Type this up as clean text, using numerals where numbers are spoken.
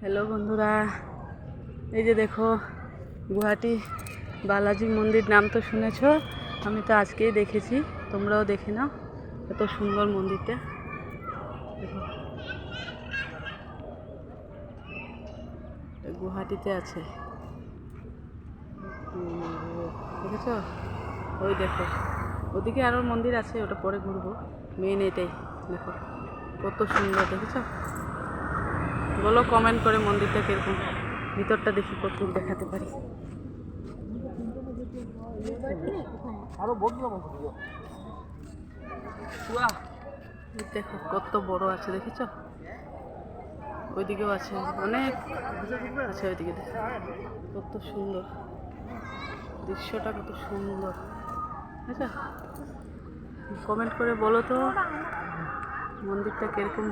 Hello বন্ধুরা, এই যে দেখো গুয়াহাটি বালাজি মন্দির, নাম তো শুনেছো, আমি তো আজকেই দেখেছি, তোমরাও দেখে নাও। এত সুন্দর মন্দিরটা দেখো, গুয়াহাটিতে আছে, দেখেছো? ওই দেখো ওদিকে আরও মন্দির আছে, ওটা পরে ঘুরবো, মেন এটাই দেখো কত সুন্দর, দেখেছো? বলো কমেন্ট করে মন্দিরটা কিরকম, ভিতরটা দেখি কত দেখাতে পারি। দেখো কত বড় আছে, দেখেছো? ওইদিকেও আছে, অনেক আছে ওইদিকে, দেখো কত সুন্দর দৃশ্যটা, কত সুন্দর, বুঝছো? কমেন্ট করে বলো তো মন্দিরটা কিরকম।